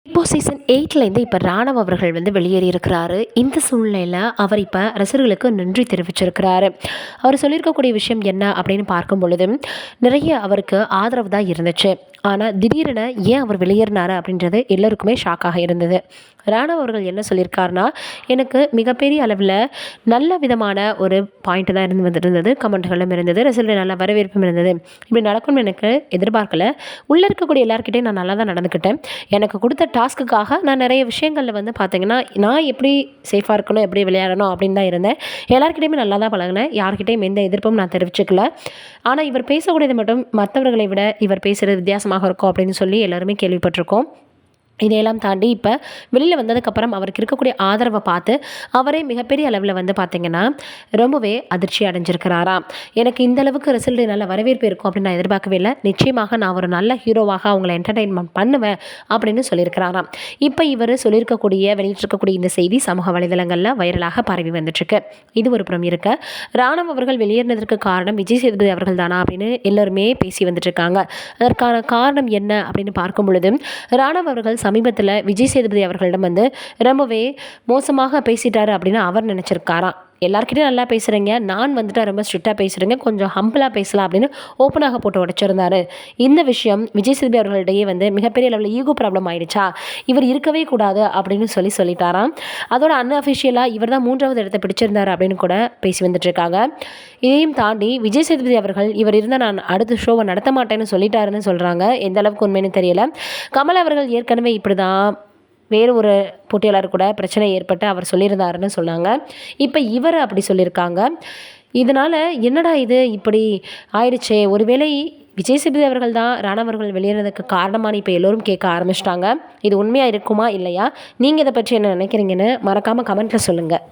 இப்போ சீசன் 8லேருந்து இப்போ ராணவ் அவர்கள் வெளியேறி இருக்கிறாரு. இந்த சூழ்நிலையில் அவர் இப்போ ரசிகர்களுக்கு நன்றி தெரிவிச்சிருக்கிறாரு. அவர் சொல்லியிருக்கக்கூடிய விஷயம் என்ன அப்படின்னு பார்க்கும் பொழுது, நிறைய அவருக்கு ஆதரவு தான் இருந்துச்சு. ஆனால் திடீரென ஏன் அவர் வெளியேறினாரு அப்படின்றது எல்லோருக்குமே ஷாக்காக இருந்தது. ராணவ் அவர்கள் என்ன சொல்லியிருக்காருனா, எனக்கு மிகப்பெரிய அளவில் நல்ல விதமான ஒரு பாயிண்ட் தான் இருந்தது. கமெண்ட்களும் இருந்தது, ரசிகர்கள் நல்ல வரவேற்பும் இருந்தது. இப்படி நடக்கும்னு எனக்கு எதிர்பார்க்கல. உள்ளே இருக்கக்கூடிய எல்லாருக்கிட்டையும் நான் நல்லா தான் நடந்துக்கிட்டேன். எனக்கு கொடுத்த டாஸ்க்குக்காக நான் நிறைய விஷயங்களில் பார்த்தீங்கன்னா, நான் எப்படி சேஃபாக இருக்கணும், எப்படி விளையாடணும் அப்படின்னு தான் இருந்தேன். எல்லாருக்கிட்டையுமே நல்லா தான் பழகினேன். யார்கிட்டையும் எந்த எதிர்ப்பும் நான் தெரிவிச்சுக்கல. ஆனால் இவர் பேசக்கூடியது மட்டும் மற்றவர்களை விட இவர் பேசுகிறது வித்தியாசமாக இருக்கும் அப்படின்னு சொல்லி எல்லாருமே கேள்விப்பட்டிருக்கோம். இதையெல்லாம் தாண்டி இப்போ வெளியில் வந்ததுக்கப்புறம் அவருக்கு இருக்கக்கூடிய ஆதரவை பார்த்து அவரே மிகப்பெரிய அளவில் பார்த்திங்கன்னா ரொம்பவே அதிர்ச்சி அடைஞ்சிருக்கிறாராம். எனக்கு இந்த அளவுக்கு ரிசல்ட் நல்ல வரவேற்பு இருக்கும் அப்படின்னு நான் எதிர்பார்க்கவே இல்லை. நிச்சயமாக நான் ஒரு நல்ல ஹீரோவாக அவங்களை என்டர்டெயின்மெண்ட் பண்ணுவேன் அப்படின்னு சொல்லியிருக்கிறாராம். இப்போ இவர் சொல்லியிருக்கக்கூடிய வெளியிட்டிருக்கக்கூடிய இந்த செய்தி சமூக வலைதளங்களில் வைரலாக பரவி வந்துட்டுருக்கு. இது ஒரு புறம் இருக்க, ராணவ் அவர்கள் வெளியேறினதற்கு காரணம் விஜய் சேதுபதி அவர்கள் தானா அப்படின்னு எல்லோருமே பேசி வந்துட்டுருக்காங்க. அதற்கான காரணம் என்ன அப்படின்னு பார்க்கும் பொழுது, ராணவ் அவர்கள் சமீபத்தில் விஜய் சேதுபதி அவர்களிடம் ரொம்பவே மோசமாக பேசிட்டாரு அப்படின்னு அவர் நினச்சிருக்காராம். எல்லாருக்கிட்டையும் நல்லா பேசுகிறீங்க, நான் ரொம்ப ஸ்ட்ரிக்டாக பேசுகிறேங்க, கொஞ்சம் ஹம்பிளாக பேசலாம் அப்படின்னு ஓப்பனாக போட்டு உடைச்சிருந்தாரு. இந்த விஷயம் விஜய் சேதுபதி அவர்களிடையே மிகப்பெரிய லெவலில் ஈகோ ப்ராப்ளம் ஆயிடுச்சா, இவர் இருக்கவே கூடாது அப்படின்னு சொல்லிட்டாராம். அதோட அன்அஃபிஷியலாக இவர் தான் 3வது இடத்தை பிடிச்சிருந்தார் அப்படின்னு கூட பேசி வந்துட்டுருக்காங்க. இதையும் தாண்டி விஜய் சேதுபதி அவர்கள் இவர் இருந்தால் நான் அடுத்த ஷோவை நடத்த மாட்டேன்னு சொல்லிட்டாருன்னு சொல்கிறாங்க. எந்த அளவுக்கு உண்மைன்னு தெரியல. கமல் அவர்கள் ஏற்கனவே இப்படி தான் வேறு ஒரு போட்டியாளர் கூட பிரச்சனை ஏற்பட்டு அவர் சொல்லியிருந்தாருன்னு சொன்னாங்க. இப்போ இவர் அப்படி சொல்லியிருக்காங்க. இதனால் என்னடா இது இப்படி ஆயிடுச்சே, ஒருவேளை விஜய் சேதுபதி அவர்கள் தான் ராணவ் அவர்கள் வெளியேறதுக்கு காரணமானு இப்போ எல்லோரும் கேட்க ஆரம்பிச்சிட்டாங்க. இது உண்மையாக இருக்குமா இல்லையா, நீங்கள் இதை பற்றி என்ன நினைக்கிறீங்கன்னு மறக்காமல் கமெண்ட்டில் சொல்லுங்கள்.